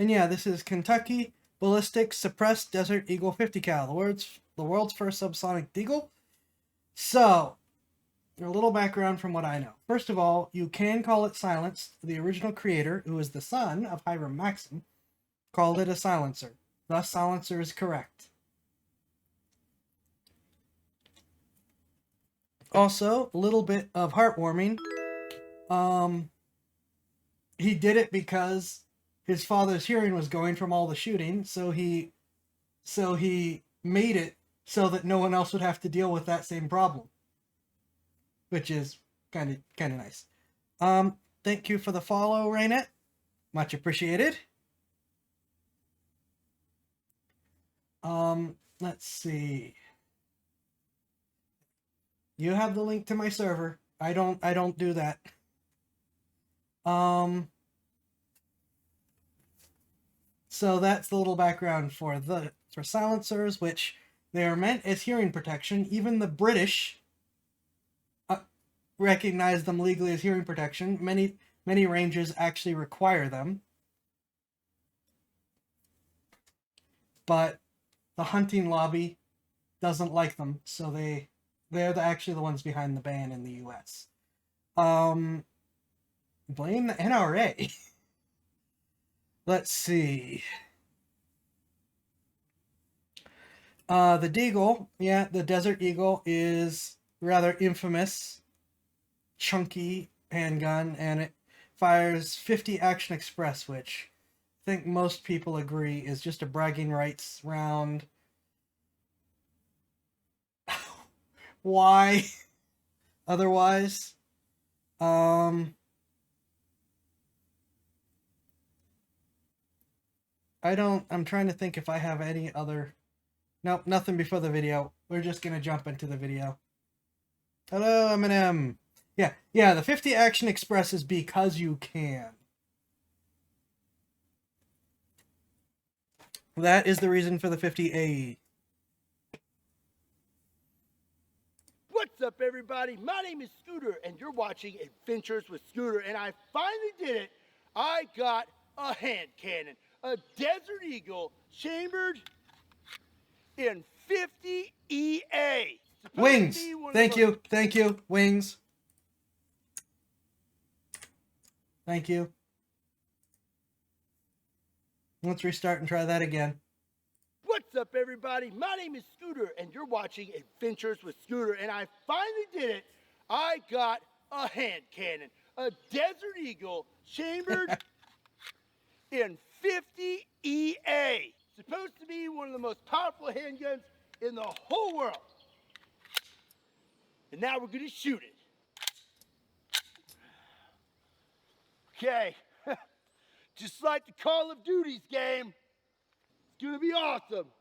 And yeah, this is Kentucky Ballistics Suppressed Desert Eagle 50 cal, the world's first subsonic deagle. So, a little background from what I know. First of all, you can call it silenced. The original creator, who is the son of Hiram Maxim, called it a silencer. Thus, silencer is correct. Also, a little bit of heartwarming. He did it because his father's hearing was going from all the shooting, so he made it so that no one else would have to deal with that same problem, which is kind of nice. Thank you for the follow, Raynette. Much appreciated. Let's see. You have the link to my server. I don't do that. So that's the little background for silencers, which they are meant as hearing protection. Even the British recognize them legally as hearing protection. Many ranges actually require them. But the hunting lobby doesn't like them, so they're actually the ones behind the ban in the US. Blame the NRA. Let's see. The Deagle, yeah, the Desert Eagle is rather infamous, chunky handgun, and it fires 50 Action Express, which I think most people agree is just a bragging rights round. Why? Otherwise, I'm trying to think if I have any other. Nope, nothing before the video. We're just gonna jump into the video. Hello, Eminem. Yeah, the 50 Action Express is because you can. That is the reason for the 50A. What's up, everybody? My name is Scooter, and you're watching Adventures with Scooter, and I finally did it. I got a hand cannon, a Desert Eagle, chambered in 50 EA. Wings. Thank you. Wings. Thank you. Let's restart and try that again. What's up, everybody? My name is Scooter, and you're watching Adventures with Scooter, and I finally did it. I got a hand cannon, a Desert Eagle, chambered in 50 EA. Supposed to be one of the most powerful handguns in the whole world. And now we're gonna shoot it. Okay, just like the Call of Duty's game, it's gonna be awesome.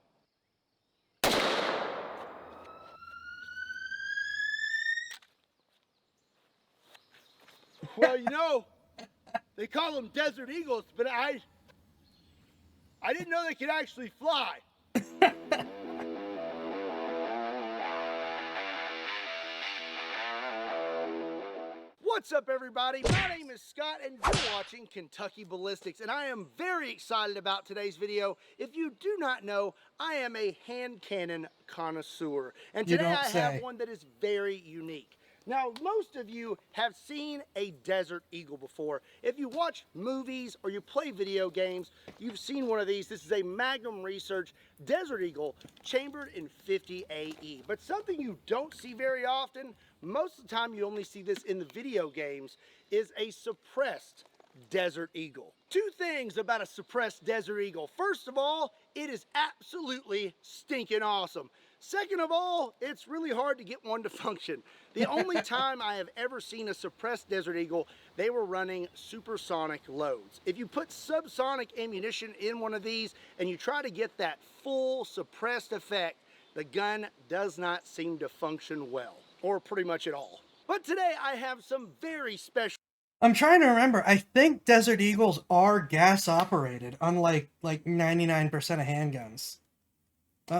Well, you know, they call them Desert Eagles, but I didn't know they could actually fly. What's up, everybody? My name is Scott, and you're watching Kentucky Ballistics, and I am very excited about today's video. If you do not know, I am a hand cannon connoisseur, and today I have one that is very unique. Now, most of you have seen a Desert Eagle before. If you watch movies or you play video games, you've seen one of these. This is a Magnum Research Desert Eagle chambered in 50 AE. But something you don't see very often, most of the time you only see this in the video games, is a suppressed Desert Eagle. Two things about a suppressed Desert Eagle. First of all, it is absolutely stinking awesome. Second of all, it's really hard to get one to function. The only time I have ever seen a suppressed Desert Eagle, they were running supersonic loads. If you put subsonic ammunition in one of these and you try to get that full suppressed effect, the gun does not seem to function well, or pretty much at all. But today I have some very special... I'm trying to remember. I think Desert Eagles are gas operated, unlike like 99% of handguns.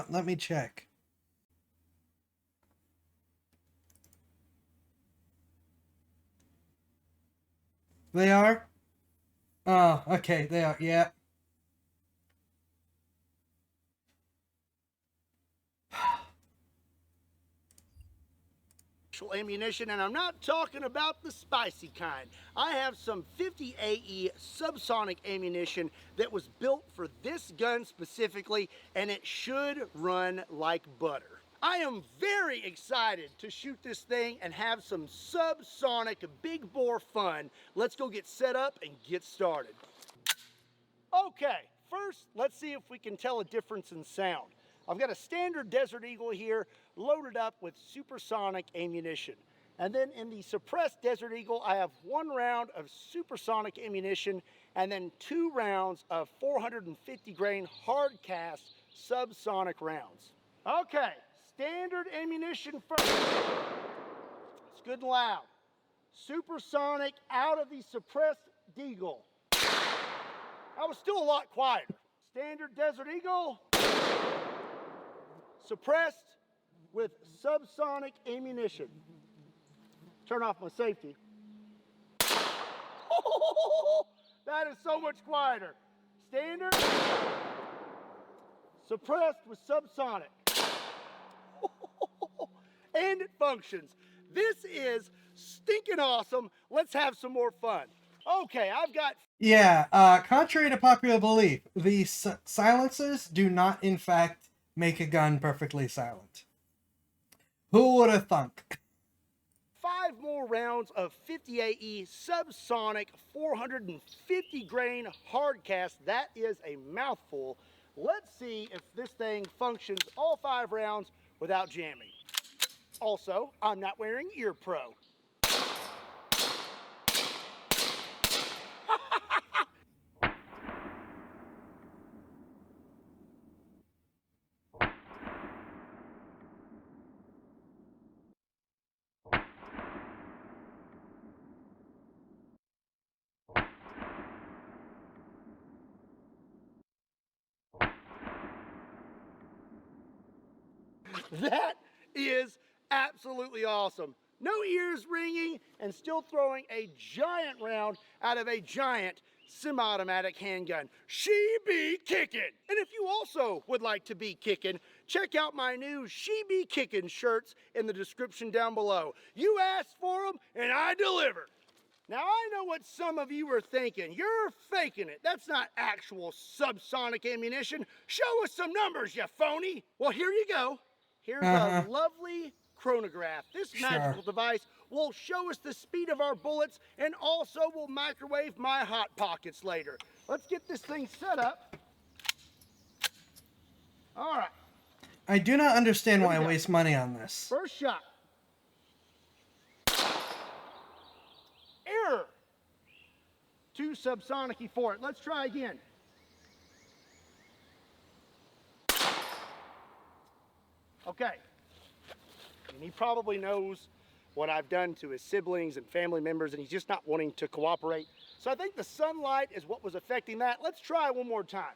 Let me check. They are? Oh, okay, they are, yeah. actual ammunition, and I'm not talking about the spicy kind. I have some 50 AE subsonic ammunition that was built for this gun specifically, and it should run like butter. I am very excited to shoot this thing and have some subsonic big bore fun. Let's go get set up and get started. Okay, first let's see if we can tell a difference in sound. I've got a standard Desert Eagle here loaded up with supersonic ammunition. And then in the suppressed Desert Eagle, I have 1 round of supersonic ammunition and then 2 rounds of 450 grain hard cast subsonic rounds. Okay, standard ammunition first. It's good and loud. Supersonic out of the suppressed Deagle. I was still a lot quieter. Standard Desert Eagle. Suppressed with subsonic ammunition. Turn off my safety. Oh, that is so much quieter. Standard. Suppressed with subsonic. And it functions. This is stinking awesome. Let's have some more fun. Okay, I've got... Yeah, contrary to popular belief, the silencers do not, in fact, make a gun perfectly silent. Who would have thunk? 5 more rounds of 50 AE subsonic 450 grain hard cast. That is a mouthful. Let's see if this thing functions all 5 rounds without jamming. Also, I'm not wearing ear pro. That is absolutely awesome. No ears ringing and still throwing a giant round out of a giant semi-automatic handgun. She be kicking. And if you also would like to be kicking, check out my new She Be Kicking shirts in the description down below. You asked for them and I delivered. Now I know what some of you are thinking. You're faking it. That's not actual subsonic ammunition. Show us some numbers, you phony. Well, here you go. Here's a lovely chronograph. This magical device will show us the speed of our bullets and also will microwave my hot pockets later. Let's get this thing set up. All right. I do not understand why I waste money on this. First shot. Error. Too subsonic-y for it. Let's try again. Okay, and he probably knows what I've done to his siblings and family members, and he's just not wanting to cooperate. So I think the sunlight is what was affecting that. Let's try one more time.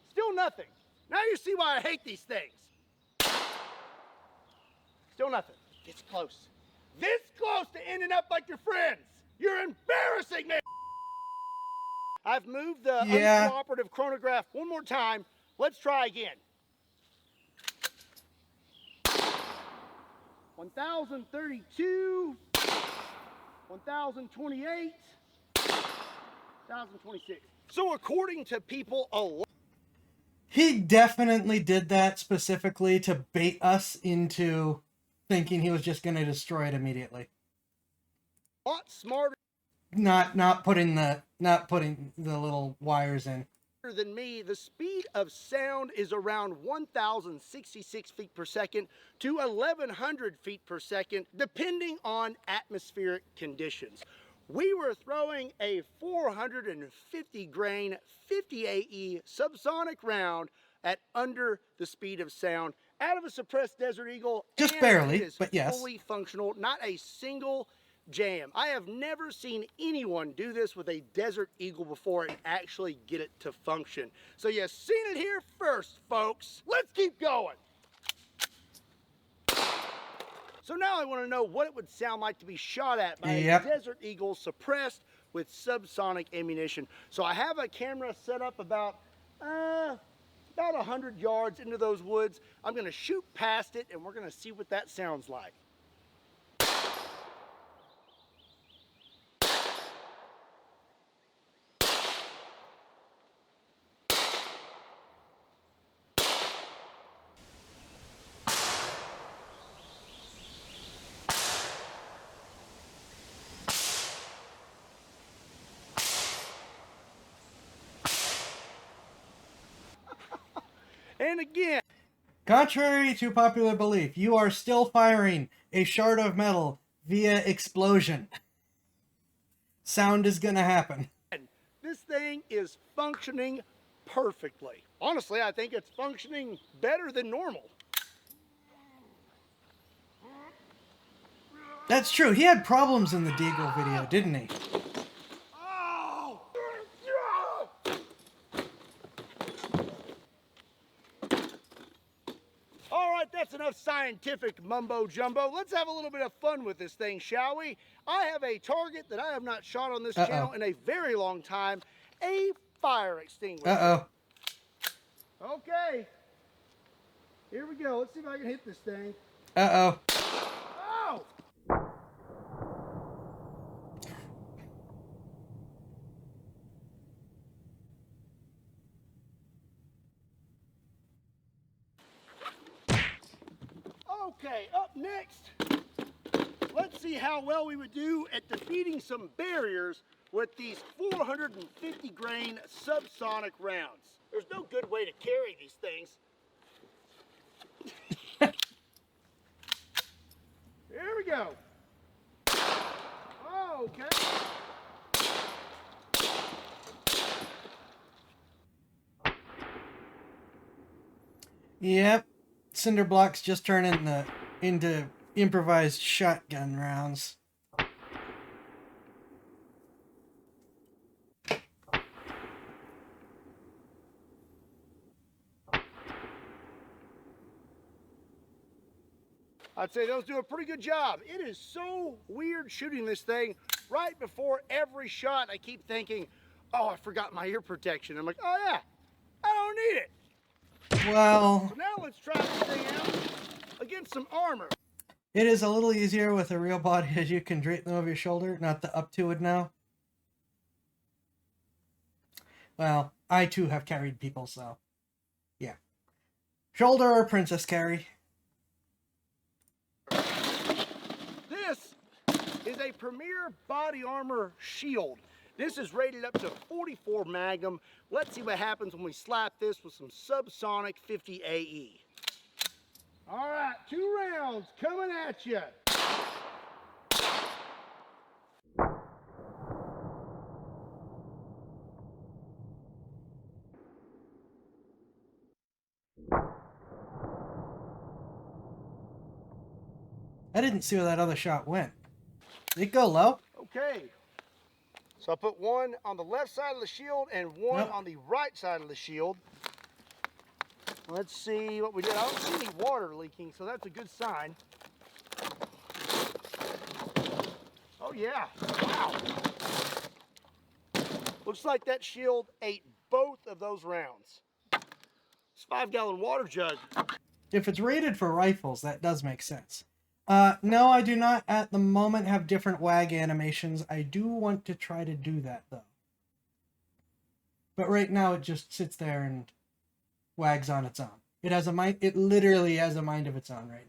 Still nothing. Now you see why I hate these things. Still nothing. This close. This close to ending up like your friends. You're embarrassing me. I've moved the uncooperative chronograph one more time. Let's try again. 1032, 1028, 1026. So according to people, a lot. He definitely did that specifically to bait us into thinking he was just going to destroy it immediately. A lot smarter. Not putting the little wires in. Than me, the speed of sound is around 1,066 feet per second to 1,100 feet per second, depending on atmospheric conditions. We were throwing a 450 grain 50 AE subsonic round at under the speed of sound out of a suppressed Desert Eagle. Just barely, but yes. Fully functional, not a single jam. I have never seen anyone do this with a Desert Eagle before and actually get it to function. So you've seen it here first, folks. Let's keep going. So now I want to know what it would sound like to be shot at by a Desert Eagle suppressed with subsonic ammunition. So I have a camera set up about about 100 yards into those woods. I'm gonna shoot past it and we're gonna see what that sounds like. And again, Contrary to popular belief, you are still firing a shard of metal via explosion. Sound is gonna happen. this thing is functioning perfectly. Honestly, I think it's functioning better than normal. That's true. He had problems in the Deagle video, didn't he? Oh! All right, that's enough scientific mumbo jumbo. Let's have a little bit of fun with this thing, shall we? I have a target that I have not shot on this channel in a very long time, a fire extinguisher. Uh-oh. Okay, here we go. Let's see if I can hit this thing. Uh-oh. Oh! Okay, up next, let's see how well we would do at defeating some barriers with these 450 grain subsonic rounds. There's no good way to carry these things. Here we go. Okay. Yep. Cinder blocks just turn into improvised shotgun rounds. I'd say those do a pretty good job. It is so weird shooting this thing right before every shot. I keep thinking, oh, I forgot my ear protection. I'm like, oh yeah, I don't need it. Well, So now let's try this thing out against some armor. it is a little easier with a real body as you can drape them over your shoulder, not the up to it now. Well, I too have carried people, so yeah. Shoulder or princess carry. This is a Premier body armor shield. This is rated up to 44 Magnum. Let's see what happens when we slap this with some subsonic 50 AE. All right, 2 rounds coming at you. I didn't see where that other shot went. Did it go low? Okay. So I put one on the left side of the shield and one Nope. on the right side of the shield. Let's see what we did. I don't see any water leaking, so that's a good sign. Oh yeah, wow. Looks like that shield ate both of those rounds. It's a 5-gallon water jug. If it's rated for rifles, that does make sense. No, I do not at the moment have different wag animations. I do want to try to do that, though. But right now, it just sits there and wags on its own. It has a mind. It literally has a mind of its own right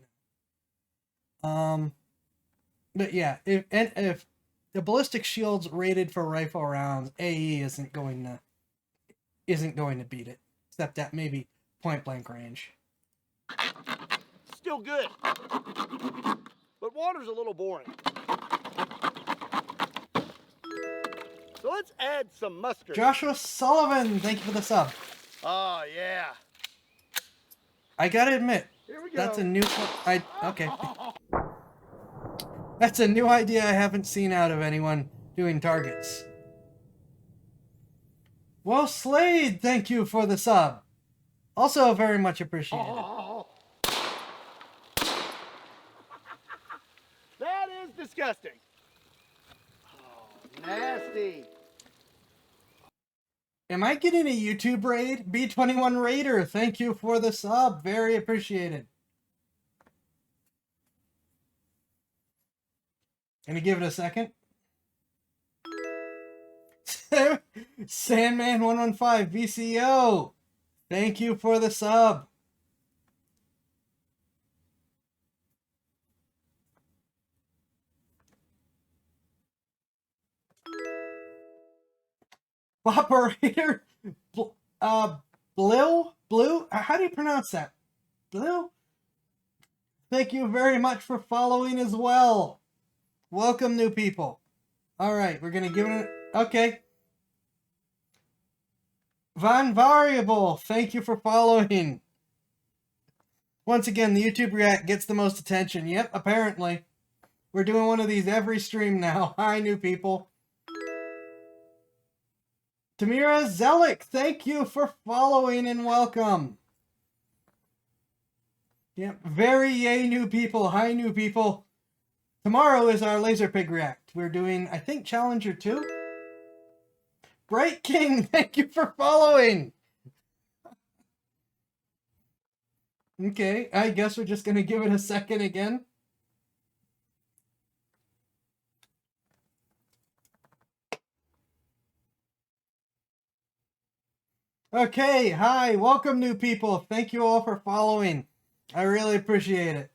now. But yeah, if the ballistic shield's rated for rifle rounds, AE isn't going to beat it, except at maybe point blank range. Still good, but water's a little boring. So let's add some mustard. Joshua Sullivan, thank you for the sub. Oh yeah. I gotta admit, Here we go. that's a new. Okay. That's a new idea I haven't seen out of anyone doing targets. Well, Slade, thank you for the sub. Also very much appreciated. Oh. That is disgusting. Oh, nasty. Am I getting a YouTube raid? B21 Raider, thank you for the sub. Very appreciated. Gonna give it a second. Sandman115 VCO, thank you for the sub. Operator, Blue, how do you pronounce that? Blue? Thank you very much for following as well. Welcome, new people. All right, we're gonna give it okay. Von Variable, thank you for following. Once again, the YouTube React gets the most attention. Yep, apparently. We're doing one of these every stream now. Hi, new people. Tamira Zelik, thank you for following and welcome. Yep, very yay, new people. Hi, new people. Tomorrow is our Laser Pig React. We're doing, I think, Challenger 2. Bright King, thank you for following. Okay, I guess we're just going to give it a second again. Okay, hi, welcome, new people. Thank you all for following. I really appreciate it.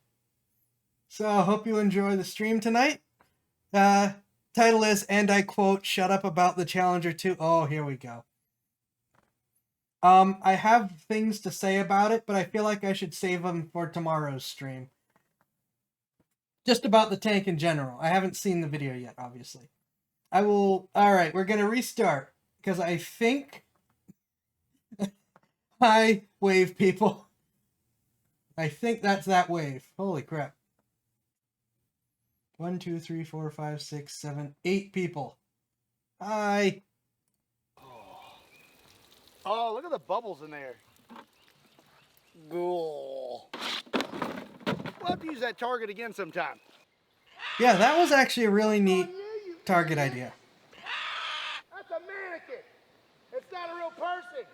So I hope you enjoy the stream tonight. Title is, and I quote, shut up about the Challenger 2. Oh, here we go. I have things to say about it, but I feel like I should save them for tomorrow's stream. Just about the tank in general. I haven't seen the video yet, obviously. I will... Alright, we're going to restart. Because I think... Hi, wave people. I think that's that wave. Holy crap. 1, 2, 3, 4, 5, 6, 7, 8 people. Hi. Oh, look at the bubbles in there. Cool. We'll have to use that target again sometime. Yeah, that was actually a really neat target idea. That's a mannequin. It's not a real person.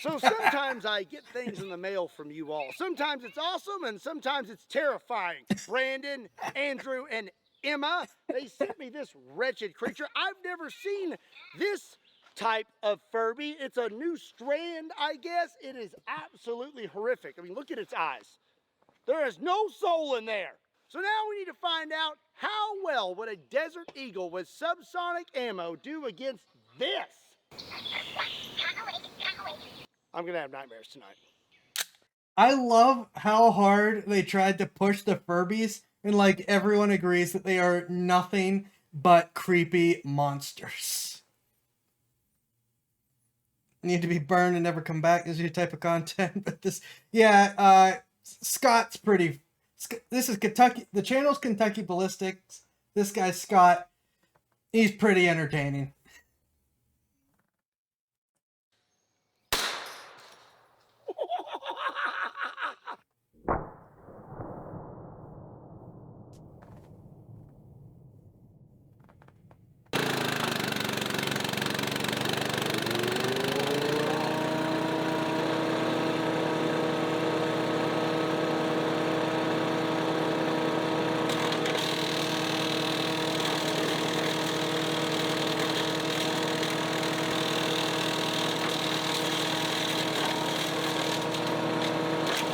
So sometimes I get things in the mail from you all. Sometimes it's awesome and sometimes it's terrifying. Brandon, Andrew, and Emma, they sent me this wretched creature. I've never seen this type of Furby. It's a new strand, I guess. It is absolutely horrific. I mean, look at its eyes. There is no soul in there. So now we need to find out how well would a Desert Eagle with subsonic ammo do against this. I'm gonna have nightmares tonight. I love how hard they tried to push the Furbies, and like everyone agrees that they are nothing but creepy monsters. Need to be burned and never come back is your type of content. But this, yeah, Scott's pretty. This is Kentucky. The channel's Kentucky Ballistics. This guy's Scott. He's pretty entertaining.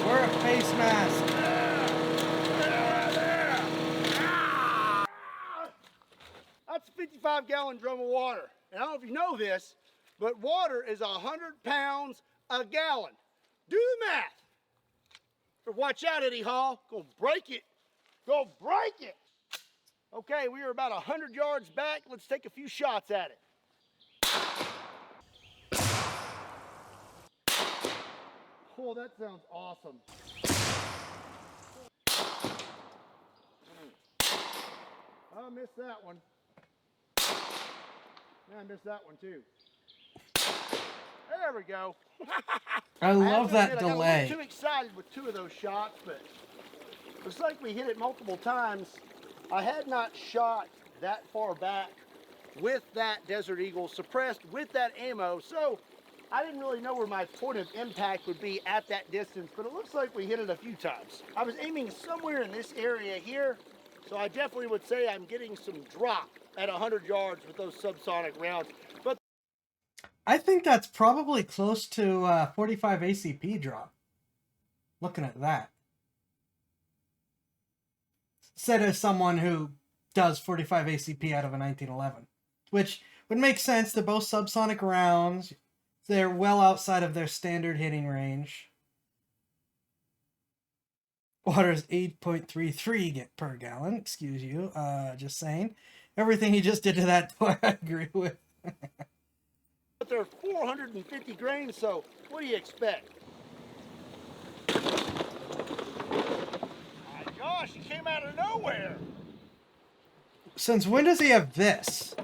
Wear a face mask. That's a 55-gallon drum of water. And I don't know if you know this, but water is 100 pounds a gallon. Do the math. But watch out, Eddie Hall. Go break it. Go break it. Okay, we are about 100 yards back. Let's take a few shots at it. Oh, that sounds awesome. I missed that one. Yeah, I missed that one too. There we go. I love that I got a delay. little too excited with 2 of those shots, but looks like we hit it multiple times. I had not shot that far back with that Desert Eagle suppressed with that ammo, so I didn't really know where my point of impact would be at that distance, but it looks like we hit it a few times. I was aiming somewhere in this area here, so I definitely would say I'm getting some drop at 100 yards with those subsonic rounds. But I think that's probably close to 45 ACP drop. Looking at that. Said as someone who does 45 ACP out of a 1911. Which would make sense. They're both subsonic rounds. They're well outside of their standard hitting range. Water's 8.33 get per gallon. Excuse you. Just saying. Everything he just did to that toy, I agree with. they're 450 grains, so what do you expect? My gosh, he came out of nowhere. Since when does he have this?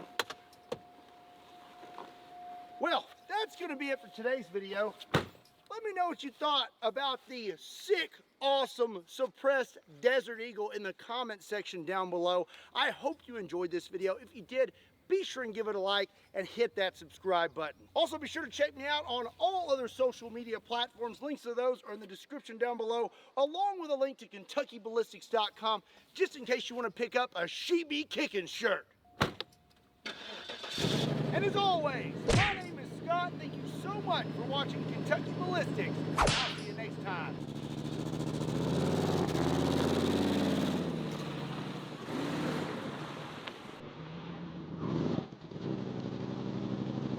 Well, that's going to be it for today's video. Let me know what you thought about the sick, awesome, suppressed Desert Eagle in the comment section down below. I hope you enjoyed this video. If you did, be sure and give it a like and hit that subscribe button. Also, be sure to check me out on all other social media platforms. Links to those are in the description down below, along with a link to KentuckyBallistics.com, just in case you want to pick up a She Be Kickin' shirt. And as always, my name is Scott. Thank you so much for watching Kentucky Ballistics. I'll see you next time.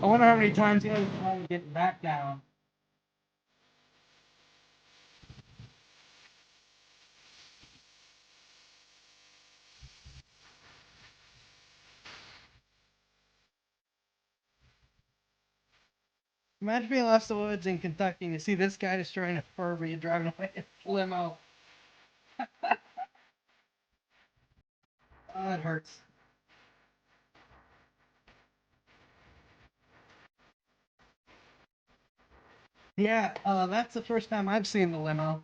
I wonder how many times he has to get back down. Imagine being lost in the woods in Kentucky and you see this guy destroying a Furby driving away in a limo. Oh, that hurts. Yeah, that's the first time I've seen the limo.